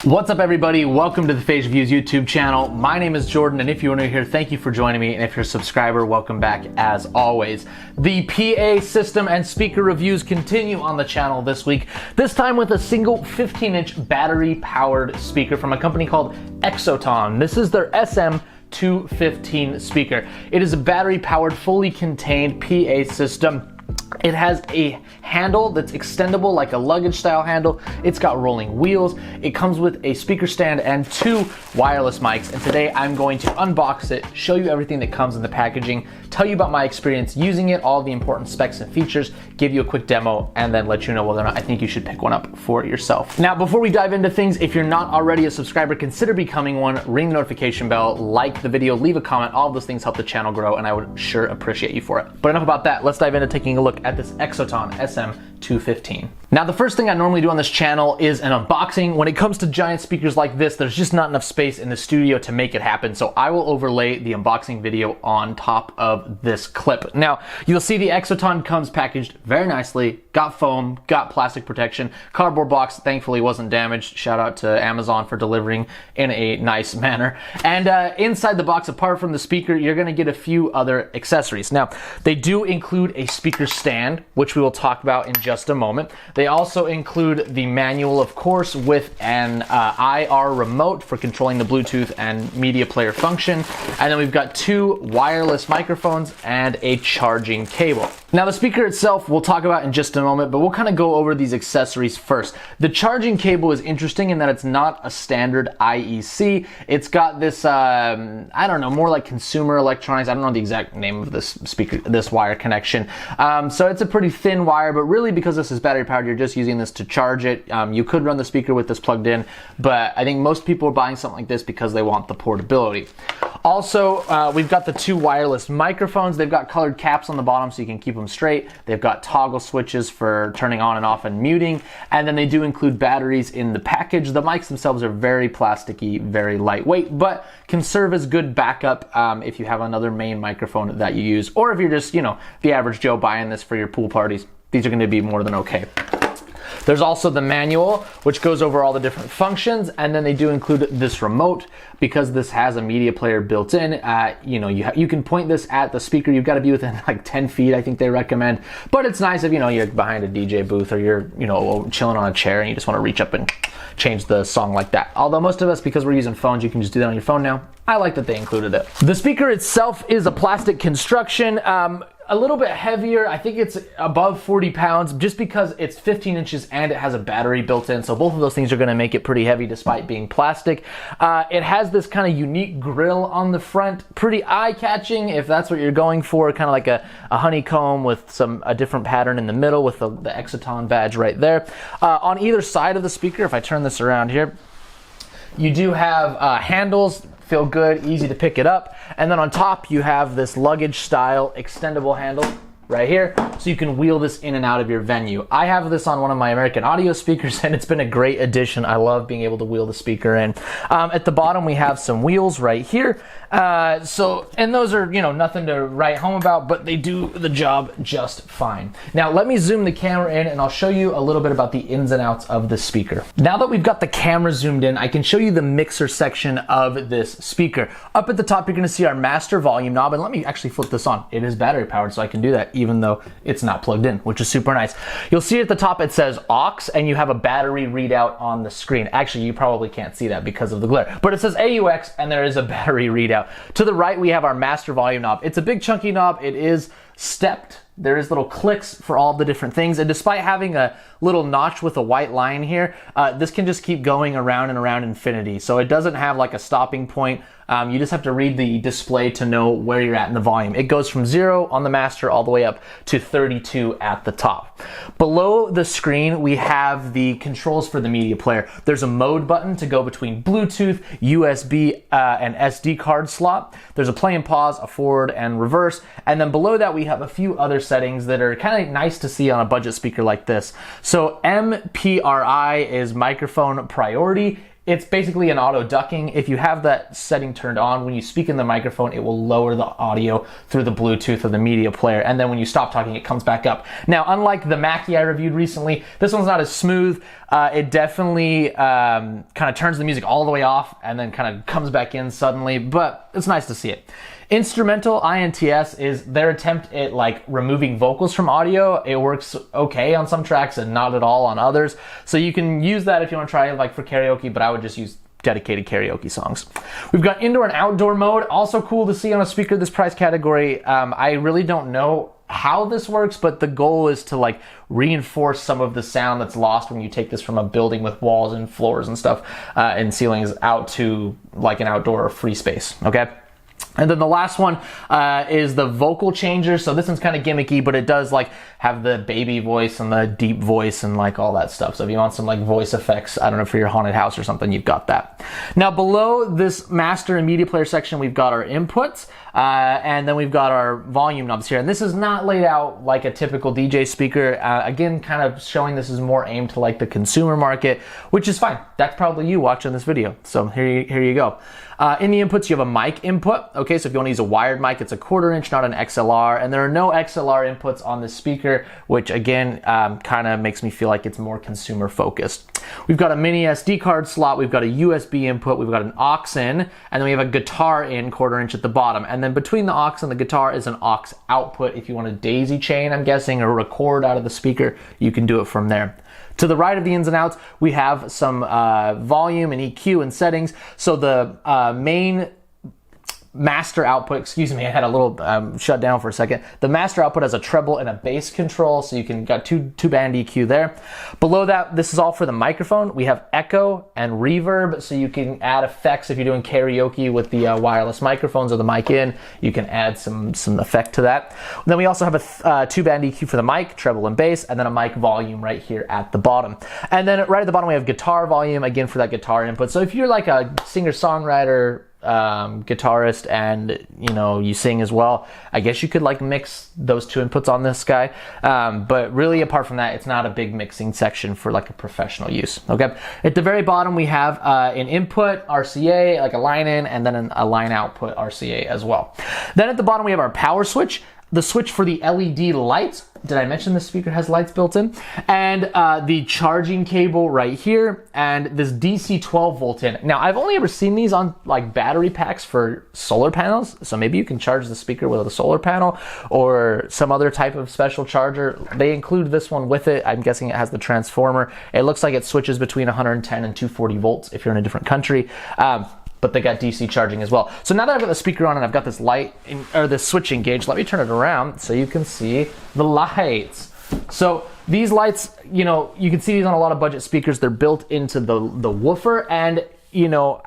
What's up everybody, welcome to the Phage Reviews YouTube channel. My name is Jordan, and if you're new here, thank you for joining me, and if you're a subscriber, welcome back as always. The PA system and speaker reviews continue on the channel this week, this time with a single 15-inch battery-powered speaker from a company called Exoton. This is their SM-215 speaker. It is a battery-powered, fully contained PA system. It has a handle that's extendable, like a luggage style handle. It's got rolling wheels. It comes with a speaker stand and two wireless mics. And today I'm going to unbox it, show you everything that comes in the packaging, tell you about my experience using it, all the important specs and features, give you a quick demo, and then let you know whether or not I think you should pick one up for yourself. Now, before we dive into things, if you're not already a subscriber, consider becoming one. Ring the notification bell, like the video, leave a comment. All of those things help the channel grow, and I would sure appreciate you for it. But enough about that. Let's dive into taking a look at this Exoton SM-215. Now, the first thing I normally do on this channel is an unboxing. When it comes to giant speakers like this, there's just not enough space in the studio to make it happen, so I will overlay the unboxing video on top of this clip. Now, you'll see the Exoton comes packaged very nicely, got foam, got plastic protection, cardboard box thankfully wasn't damaged. Shout out to Amazon for delivering in a nice manner. And inside the box, apart from the speaker, you're gonna get a few other accessories. Now, they do include a speaker stand, which we will talk about in just a moment. They also include the manual, of course, with an IR remote for controlling the Bluetooth and media player function. And then we've got two wireless microphones and a charging cable. Now, the speaker itself we'll talk about in just a moment, but we'll kind of go over these accessories first. The charging cable is interesting in that it's not a standard IEC. It's got this, I don't know, more like consumer electronics. I don't know the exact name of this speaker, this wire connection. So it's a pretty thin wire, but really because this is battery powered, you're just using this to charge it. You could run the speaker with this plugged in, but I think most people are buying something like this because they want the portability. Also, we've got the two wireless microphones. They've got colored caps on the bottom so you can keep them straight. They've got toggle switches for turning on and off and muting, and then they do include batteries in the package. The mics themselves are very plasticky, very lightweight, but can serve as good backup if you have another main microphone that you use, or if you're just, you know, the average Joe buying this for your pool parties. These are going to be more than okay. There's also the manual, which goes over all the different functions, and then they do include this remote because this has a media player built in. You know, you can point this at the speaker. You've got to be within like 10 feet, I think they recommend. But it's nice if, you know, you're behind a DJ booth or you're, you know, chilling on a chair and you just want to reach up and change the song like that. Although most of us, because we're using phones, you can just do that on your phone now. I like that they included it. The speaker itself is a plastic construction. A little bit heavier. I think it's above 40 pounds just because it's 15 inches and it has a battery built in. So both of those things are going to make it pretty heavy despite being plastic. It has this kind of unique grill on the front, pretty eye-catching if that's what you're going for, kind of like a honeycomb with a different pattern in the middle with the Exoton badge right there. On either side of the speaker, if I turn this around here, you do have handles. Feel good, easy to pick it up. And then on top, you have this luggage style extendable handle right here, so you can wheel this in and out of your venue. I have this on one of my American Audio speakers, and it's been a great addition. I love being able to wheel the speaker in. At the bottom, we have some wheels right here. And those are, you know, nothing to write home about, but they do the job just fine. Now, let me zoom the camera in, and I'll show you a little bit about the ins and outs of the speaker. Now that we've got the camera zoomed in, I can show you the mixer section of this speaker. Up at the top, you're gonna see our master volume knob, and let me actually flip this on. It is battery powered, so I can do that even though it's not plugged in, which is super nice. You'll see at the top it says aux, and you have a battery readout on the screen. Actually, you probably can't see that because of the glare, but it says AUX, and there is a battery readout. To the right, we have our master volume knob. It's a big chunky knob. It is stepped. There is little clicks for all the different things, and despite having a little notch with a white line here, this can just keep going around and around infinity. So it doesn't have like a stopping point. You just have to read the display to know where you're at in the volume. It goes from 0 on the master all the way up to 32 at the top. Below the screen, we have the controls for the media player. There's a mode button to go between Bluetooth, USB, and SD card slot. There's a play and pause, a forward and reverse. And then below that, we have a few other settings that are kind of nice to see on a budget speaker like this. So MPRI is microphone priority. it's basically an auto ducking. If you have that setting turned on, when you speak in the microphone, it will lower the audio through the Bluetooth of the media player. And then when you stop talking, it comes back up. Now, unlike the Mackie I reviewed recently, this one's not as smooth. It definitely kind of turns the music all the way off and then kind of comes back in suddenly, but it's nice to see it. Instrumental INTS is their attempt at like removing vocals from audio. It works okay on some tracks and not at all on others. So you can use that if you want to try it like for karaoke, but I would just use dedicated karaoke songs. We've got indoor and outdoor mode. Also cool to see on a speaker this price category. I really don't know how this works, but the goal is to like reinforce some of the sound that's lost when you take this from a building with walls and floors and stuff and ceilings out to like an outdoor or free space, okay? And then the last one is the vocal changer. So this one's kind of gimmicky, but it does like have the baby voice and the deep voice and like all that stuff. So if you want some like voice effects, I don't know, for your haunted house or something, you've got that. Now below this master and media player section, we've got our inputs and then we've got our volume knobs here. And this is not laid out like a typical DJ speaker. Again, kind of showing this is more aimed to like the consumer market, which is fine. That's probably you watching this video. So here you go. In the inputs, you have a mic input. Okay, so if you want to use a wired mic, it's a 1/4 inch, not an XLR. And there are no XLR inputs on this speaker, which again, kind of makes me feel like it's more consumer focused. We've got a mini SD card slot. We've got a USB input. We've got an aux in, and then we have a guitar in 1/4 inch at the bottom. And then between the aux and the guitar is an aux output. If you want to daisy chain, I'm guessing, or record out of the speaker, you can do it from there. To the right of the ins and outs, we have some volume and EQ and settings. So the main master output, excuse me, I had a little shut down for a second. The master output has a treble and a bass control, so you can got two band EQ there. Below that, this is all for the microphone. We have echo and reverb, so you can add effects if you're doing karaoke with the wireless microphones or the mic in. You can add some effect to that. Then we also have a 2-band EQ for the mic, treble and bass, and then a mic volume right here at the bottom. And then right at the bottom we have guitar volume, again for that guitar input. So if you're like a singer-songwriter, guitarist, and you know, you sing as well, I guess you could like mix those two inputs on this guy, but really apart from that, it's not a big mixing section for like a professional use. Okay, at the very bottom we have an input RCA, like a line in, and then a line output RCA as well. Then at the bottom we have our power switch, the switch for the LED lights. Did I mention this speaker has lights built in? And the charging cable right here, and this DC 12 volt in. Now, I've only ever seen these on like battery packs for solar panels, so maybe you can charge the speaker with a solar panel or some other type of special charger. They include this one with it. I'm guessing it has the transformer. It looks like it switches between 110 and 240 volts if you're in a different country. But they got DC charging as well. So now that I've got the speaker on and I've got this light, or this switch engaged, let me turn it around so you can see the lights. So these lights, you know, you can see these on a lot of budget speakers. They're built into the woofer, and you know,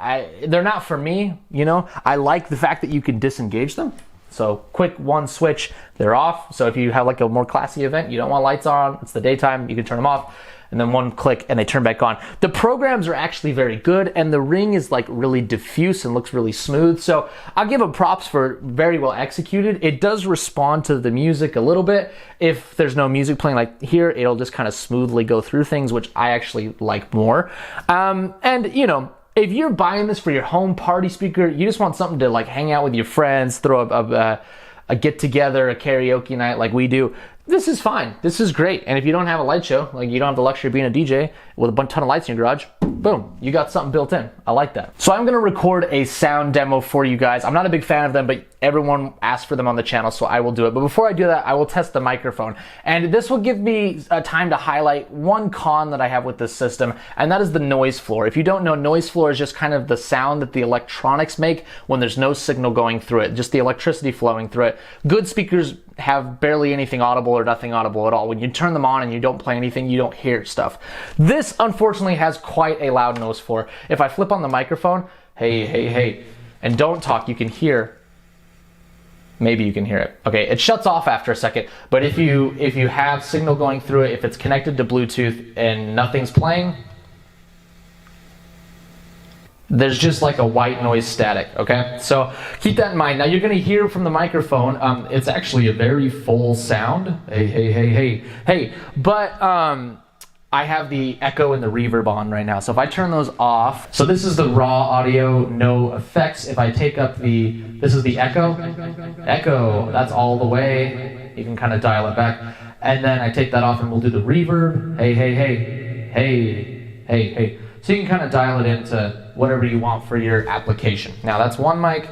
they're not for me. You know, I like the fact that you can disengage them. So quick one switch, they're off. So if you have like a more classy event, you don't want lights on, it's the daytime, you can turn them off. And then one click and they turn back on. The programs are actually very good, and the ring is like really diffuse and looks really smooth. So I'll give it props for very well executed. It does respond to the music a little bit. If there's no music playing like here, it'll just kind of smoothly go through things, which I actually like more. And you know, if you're buying this for your home party speaker, you just want something to like hang out with your friends, throw a get together, a karaoke night like we do, this is fine. This is great. And if you don't have a light show, like you don't have the luxury of being a DJ with a ton of lights in your garage, boom, you got something built in. I like that. So I'm gonna record a sound demo for you guys. I'm not a big fan of them, but everyone asked for them on the channel, so I will do it. But before I do that, I will test the microphone. And this will give me time to highlight one con that I have with this system, and that is the noise floor. If you don't know, noise floor is just kind of the sound that the electronics make when there's no signal going through it, just the electricity flowing through it. Good speakers have barely anything audible or nothing audible at all. When you turn them on and you don't play anything, you don't hear stuff. This, unfortunately, has quite a loud noise floor. If I flip on the microphone, hey, hey, hey, and don't talk, you can hear. Maybe you can hear it. Okay, it shuts off after a second, but if you have signal going through it, if it's connected to Bluetooth and nothing's playing, there's just like a white noise static, okay? So keep that in mind. Now you're gonna hear from the microphone, it's actually a very full sound. Hey, hey, hey, hey, hey. But I have the echo and the reverb on right now. So if I turn those off, so this is the raw audio, no effects. If I take up this is the echo, that's all the way. You can kind of dial it back. And then I take that off and we'll do the reverb. Hey, hey, hey, hey, hey, hey. So you can kind of dial it into whatever you want for your application. Now that's one mic.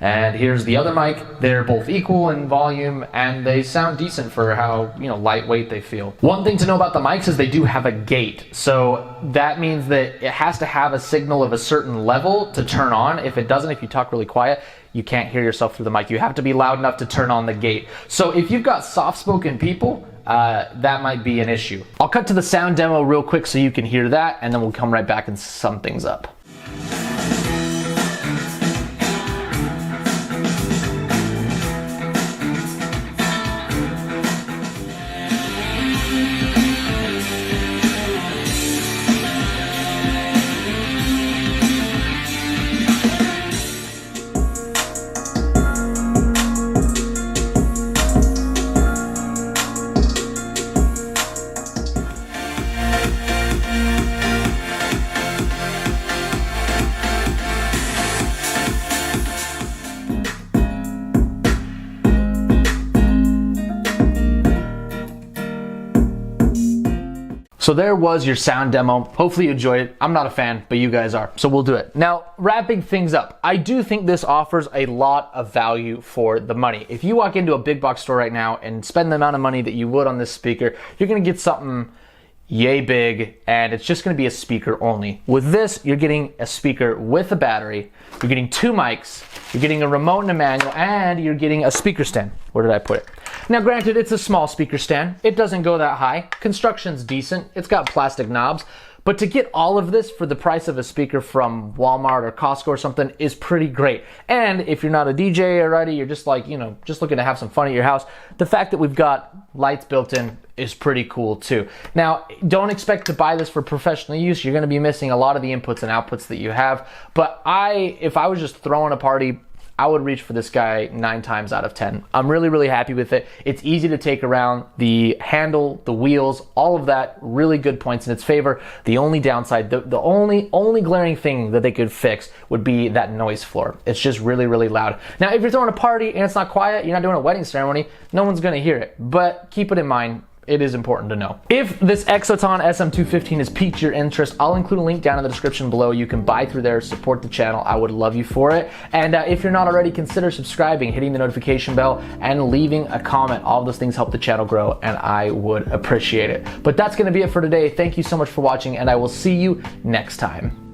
And here's the other mic. They're both equal in volume and they sound decent for how, lightweight they feel. One thing to know about the mics is they do have a gate. So that means that it has to have a signal of a certain level to turn on. If it doesn't, if you talk really quiet, you can't hear yourself through the mic. You have to be loud enough to turn on the gate. So if you've got soft-spoken people, that might be an issue. I'll cut to the sound demo real quick so you can hear that, and then we'll come right back and sum things up. So there was your sound demo. Hopefully you enjoyed it. I'm not a fan, but you guys are, so we'll do it. Now, wrapping things up, I do think this offers a lot of value for the money. If you walk into a big box store right now and spend the amount of money that you would on this speaker, you're gonna get something yay big, and it's just gonna be a speaker only. With this, you're getting a speaker with a battery, you're getting two mics, you're getting a remote and a manual, and you're getting a speaker stand. Where did I put it? Now granted, it's a small speaker stand. It doesn't go that high. Construction's decent. It's got plastic knobs. But to get all of this for the price of a speaker from Walmart or Costco or something is pretty great. And if you're not a DJ already, you're just like, just looking to have some fun at your house, the fact that we've got lights built in is pretty cool too. Now, don't expect to buy this for professional use. You're gonna be missing a lot of the inputs and outputs that you have. But if I was just throwing a party, I would reach for this guy 9 times out of 10. I'm really, really happy with it. It's easy to take around. The handle, the wheels, all of that, really good points in its favor. The only downside, the only glaring thing that they could fix would be that noise floor. It's just really, really loud. Now, if you're throwing a party and it's not quiet, you're not doing a wedding ceremony, no one's gonna hear it. But keep it in mind, it is important to know. If this Exoton SM-215 has piqued your interest, I'll include a link down in the description below. You can buy through there, support the channel. I would love you for it. And if you're not already, consider subscribing, hitting the notification bell, and leaving a comment. All of those things help the channel grow, and I would appreciate it. But that's gonna be it for today. Thank you so much for watching, and I will see you next time.